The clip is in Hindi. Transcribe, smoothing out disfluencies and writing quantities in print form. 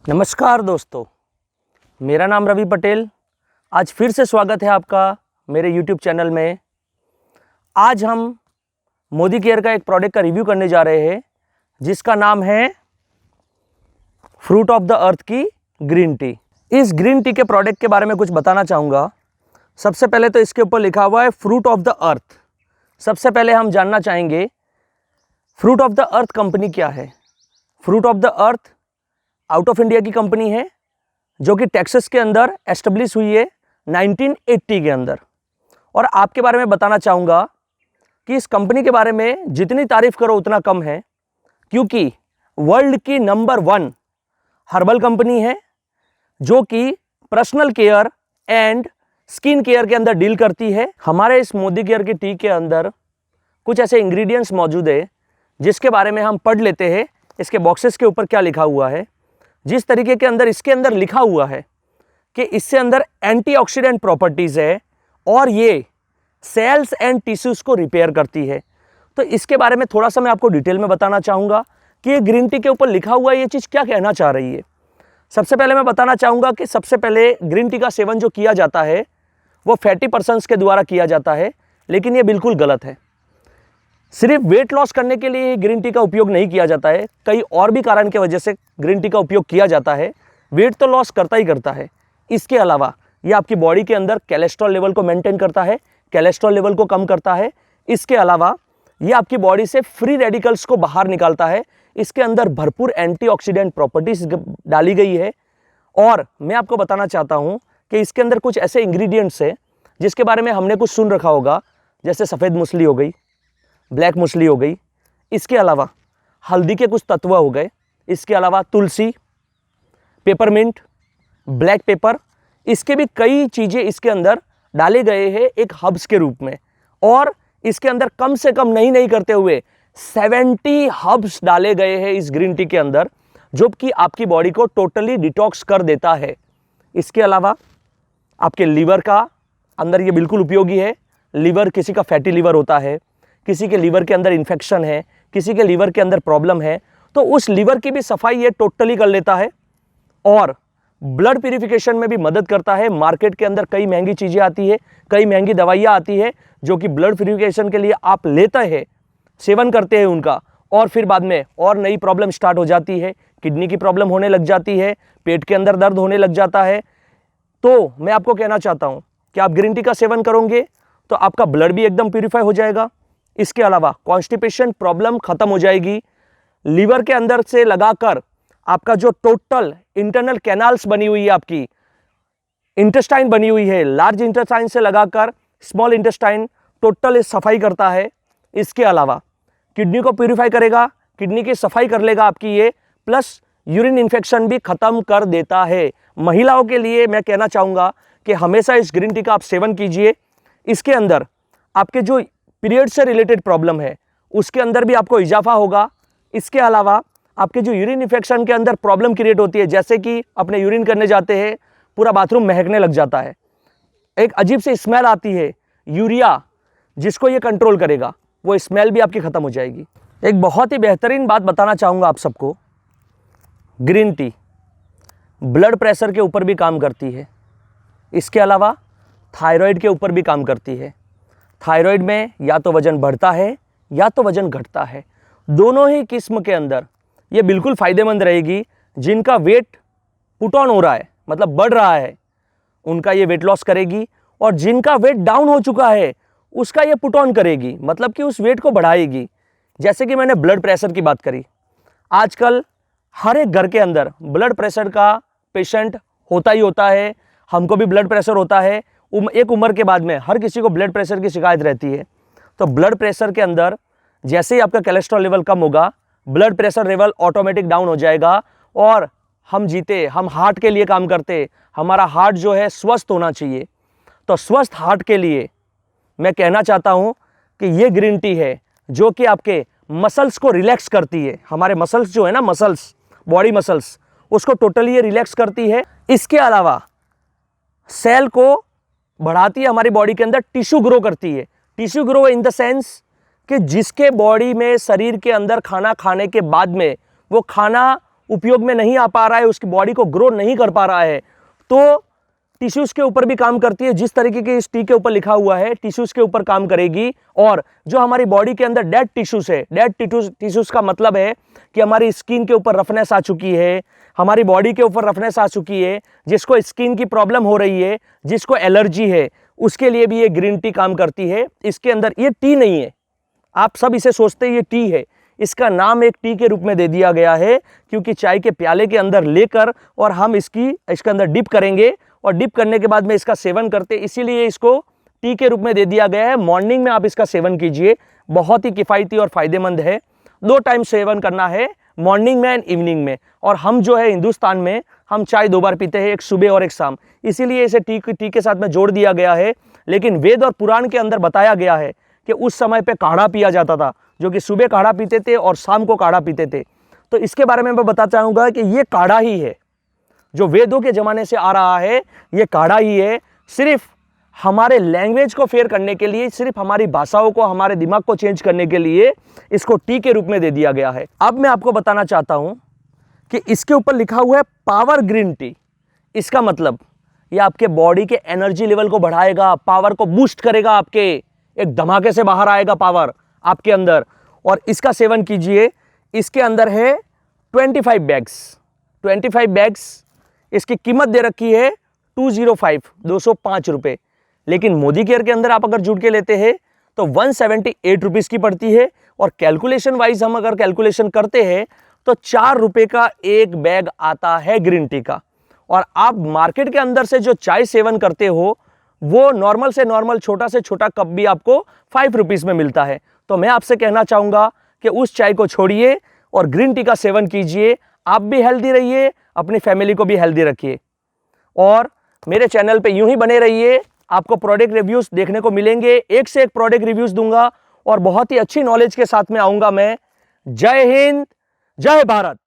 नमस्कार दोस्तों, मेरा नाम रवि पटेल। आज फिर से स्वागत है आपका मेरे YouTube चैनल में। आज हम मोदी केयर का एक प्रोडक्ट का रिव्यू करने जा रहे हैं जिसका नाम है फ्रूट ऑफ द अर्थ की ग्रीन टी। इस ग्रीन टी के प्रोडक्ट के बारे में कुछ बताना चाहूँगा। सबसे पहले तो इसके ऊपर लिखा हुआ है फ्रूट ऑफ द अर्थ। सबसे पहले हम जानना चाहेंगे fruit of the earth company क्या है। Fruit of the earth out of India की कंपनी है जो कि टेक्सास के अंदर एस्टेब्लिश हुई है 1980 के अंदर। और आपके बारे में बताना चाहूँगा कि इस कंपनी के बारे में जितनी तारीफ करो उतना कम है, क्योंकि वर्ल्ड की नंबर 1 हर्बल कंपनी है जो कि personal care and skin care के अंदर डील करती है। हमारे इस मोदी केयर की टी के अंदर कुछ ऐसे इंग्रेडिएंट्स मौजूद है जिसके बारे में हम पढ़ लेते हैं। इसके बॉक्सेस के ऊपर क्या लिखा हुआ है। जिस तरीके के अंदर इसके अंदर लिखा हुआ है कि इससे अंदर एंटीऑक्सीडेंट प्रॉपर्टीज़ है और ये सेल्स एंड टिश्यूज़ को रिपेयर करती है। तो इसके बारे में थोड़ा सा मैं आपको डिटेल में बताना चाहूँगा कि ये ग्रीन टी के ऊपर लिखा हुआ ये चीज़ क्या कहना चाह रही है। सबसे पहले मैं बताना चाहूँगा कि सबसे पहले ग्रीन टी का सेवन जो किया जाता है वो फैटी पर्सन्स के द्वारा किया जाता है, लेकिन ये बिल्कुल गलत है। सिर्फ वेट लॉस करने के लिए ग्रीन टी का उपयोग नहीं किया जाता है, कई और भी कारण की वजह से ग्रीन टी का उपयोग किया जाता है। वेट तो लॉस करता ही करता है, इसके अलावा ये आपकी बॉडी के अंदर कोलेस्ट्रॉल लेवल को मेंटेन करता है, कोलेस्ट्रॉल लेवल को कम करता है। इसके अलावा ये आपकी बॉडी से फ्री रेडिकल्स को बाहर निकालता है। इसके अंदर भरपूर एंटीऑक्सीडेंट प्रॉपर्टीज डाली गई है। और मैं आपको बताना चाहता हूँ कि इसके अंदर कुछ ऐसे इंग्रेडिएंट्स है जिसके बारे में हमने कुछ सुन रखा होगा, जैसे सफ़ेद मूसली हो गई, ब्लैक मूसली हो गई। इसके अलावा हल्दी के कुछ तत्व हो गए। इसके अलावा तुलसी, पेपरमिंट, ब्लैक पेपर, इसके भी कई चीज़ें इसके अंदर डाले गए हैं एक हर्ब्स के रूप में। और इसके अंदर कम से कम नहीं करते हुए 70 हर्ब्स डाले गए हैं इस ग्रीन टी के अंदर, जो कि आपकी बॉडी को टोटली डिटॉक्स कर देता है। इसके अलावा आपके लीवर का अंदर ये बिल्कुल उपयोगी है। लीवर, किसी का फैटी लीवर होता है, किसी के लीवर के अंदर इन्फेक्शन है, किसी के लीवर के अंदर प्रॉब्लम है, तो उस लीवर की भी सफाई ये टोटली कर लेता है। और ब्लड प्यूरिफिकेशन में भी मदद करता है। मार्केट के अंदर कई महंगी चीज़ें आती है, कई महंगी दवाइयाँ आती है जो कि ब्लड प्यूरिफिकेशन के लिए आप लेते हैं, सेवन करते हैं उनका, और फिर बाद में और नई प्रॉब्लम स्टार्ट हो जाती है। किडनी की प्रॉब्लम होने लग जाती है, पेट के अंदर दर्द होने लग जाता है। तो मैं आपको कहना चाहता हूँ कि आप ग्रीन टी का सेवन करोगे तो आपका ब्लड भी एकदम प्यूरिफाई हो जाएगा। इसके अलावा कॉन्स्टिपेशन प्रॉब्लम खत्म हो जाएगी। लीवर के अंदर से लगाकर आपका जो टोटल इंटरनल कैनाल्स बनी हुई है, आपकी इंटेस्टाइन बनी हुई है, लार्ज इंटेस्टाइन से लगाकर स्मॉल इंटेस्टाइन, टोटल सफाई करता है। इसके अलावा किडनी को प्यूरिफाई करेगा, किडनी की सफाई कर लेगा आपकी ये, प्लस यूरिन इन्फेक्शन भी खत्म कर देता है। महिलाओं के लिए मैं कहना चाहूँगा कि हमेशा इस ग्रीन टी का आप सेवन कीजिए। इसके अंदर आपके जो पीरियड से रिलेटेड प्रॉब्लम है उसके अंदर भी आपको इजाफा होगा। इसके अलावा आपके जो यूरिन इन्फेक्शन के अंदर प्रॉब्लम क्रिएट होती है, जैसे कि अपने यूरिन करने जाते हैं पूरा बाथरूम महकने लग जाता है, एक अजीब सी स्मेल आती है, यूरिया जिसको ये कंट्रोल करेगा, वो स्मेल भी आपकी ख़त्म हो जाएगी। एक बहुत ही बेहतरीन बात बताना चाहूँगा आप सबको, ग्रीन टी ब्लड प्रेशर के ऊपर भी काम करती है। इसके अलावा थायराइड के ऊपर भी काम करती है। थायराइड में या तो वज़न बढ़ता है या तो वज़न घटता है, दोनों ही किस्म के अंदर ये बिल्कुल फ़ायदेमंद रहेगी। जिनका वेट पुट ऑन हो रहा है, मतलब बढ़ रहा है, उनका ये वेट लॉस करेगी। और जिनका वेट डाउन हो चुका है उसका ये पुट ऑन करेगी, मतलब कि उस वेट को बढ़ाएगी। जैसे कि मैंने ब्लड प्रेशर की बात करी, आजकल हर एक घर के अंदर ब्लड प्रेशर का पेशेंट होता ही होता है। हमको भी ब्लड प्रेशर होता है। एक उम्र के बाद में हर किसी को ब्लड प्रेशर की शिकायत रहती है। तो ब्लड प्रेशर के अंदर जैसे ही आपका कोलेस्ट्रॉल लेवल कम होगा, blood pressure level automatic down हो जाएगा। और हम हार्ट के लिए काम करते, हमारा हार्ट जो है स्वस्थ होना चाहिए। तो स्वस्थ हार्ट के लिए मैं कहना चाहता हूँ कि ये ग्रीन टी है जो कि आपके मसल्स को रिलैक्स करती है। हमारे मसल्स जो है ना, मसल्स, बॉडी मसल्स, उसको टोटली ये रिलैक्स करती है। इसके अलावा सेल को बढ़ाती है, हमारी बॉडी के अंदर टिश्यू ग्रो करती है। Tissue grow in the sense कि जिसके बॉडी में, शरीर के अंदर खाना खाने के बाद में वो खाना उपयोग में नहीं आ पा रहा है, उसकी बॉडी को ग्रो नहीं कर पा रहा है, तो टिश्यूज के ऊपर भी काम करती है। जिस तरीके के इस टी के ऊपर लिखा हुआ है, टिश्यूज के ऊपर काम करेगी। और जो हमारी बॉडी के अंदर डेड टिश्यूज है, डेड टिश्यूज का मतलब है कि हमारी स्किन के ऊपर रफनेस आ चुकी है, हमारी बॉडी के ऊपर रफनेस आ चुकी है, जिसको स्किन की प्रॉब्लम हो रही है, जिसको एलर्जी है, उसके लिए भी ये ग्रीन टी काम करती है। इसके अंदर ये टी नहीं है, आप सब इसे सोचते हैं ये टी है, इसका नाम एक टी के रूप में दे दिया गया है, क्योंकि चाय के प्याले के अंदर लेकर और हम इसके अंदर डिप करेंगे और डिप करने के बाद में इसका सेवन करते, इसीलिए इसको टी के रूप में दे दिया गया है। मॉर्निंग में आप इसका सेवन कीजिए, बहुत ही किफ़ायती और फायदेमंद है। 2 टाइम सेवन करना है, मॉर्निंग में एंड इवनिंग में। और हम जो है हिंदुस्तान में हम चाय 2 बार पीते हैं, एक सुबह और एक शाम, इसीलिए इसे टी के साथ में जोड़ दिया गया है। लेकिन वेद और पुराण के अंदर बताया गया है कि उस समय पे काढ़ा पिया जाता था, जो कि सुबह काढ़ा पीते थे और शाम को काढ़ा पीते थे। तो इसके बारे में मैं बताना चाहूँगा कि ये काढ़ा ही है, जो वेदों के ज़माने से आ रहा है, ये काढ़ा ही है। सिर्फ हमारे लैंग्वेज को फेयर करने के लिए, सिर्फ हमारी भाषाओं को, हमारे दिमाग को चेंज करने के लिए इसको टी के रूप में दे दिया गया है। अब मैं आपको बताना चाहता हूँ कि इसके ऊपर लिखा हुआ है पावर ग्रीन टी। इसका मतलब ये आपके बॉडी के एनर्जी लेवल को बढ़ाएगा, पावर को बूस्ट करेगा, आपके एक धमाके से बाहर आएगा पावर आपके अंदर। और इसका सेवन कीजिए। इसके अंदर है 25 बैग्स। इसकी कीमत दे रखी है 205 रुपये। लेकिन मोदी केयर के अंदर आप अगर जुड़ के लेते हैं तो 178 रुपीज़ की पड़ती है। और कैलकुलेशन वाइज हम अगर कैलकुलेशन करते हैं तो 4 रुपये का एक बैग आता है ग्रीन टी का। और आप मार्केट के अंदर से जो चाय सेवन करते हो, वो नॉर्मल से नॉर्मल छोटा से छोटा कप भी आपको 5 रुपीज़ में मिलता है। तो मैं आपसे कहना चाहूँगा कि उस चाय को छोड़िए और ग्रीन टी का सेवन कीजिए। आप भी हेल्दी रहिए, अपनी फैमिली को भी हेल्दी रखिए। और मेरे चैनल पे यूं ही बने रहिए, आपको प्रोडक्ट रिव्यूज़ देखने को मिलेंगे। एक से एक प्रोडक्ट रिव्यूज़ दूंगा और बहुत ही अच्छी नॉलेज के साथ में आऊँगा मैं। जय हिंद, जय भारत।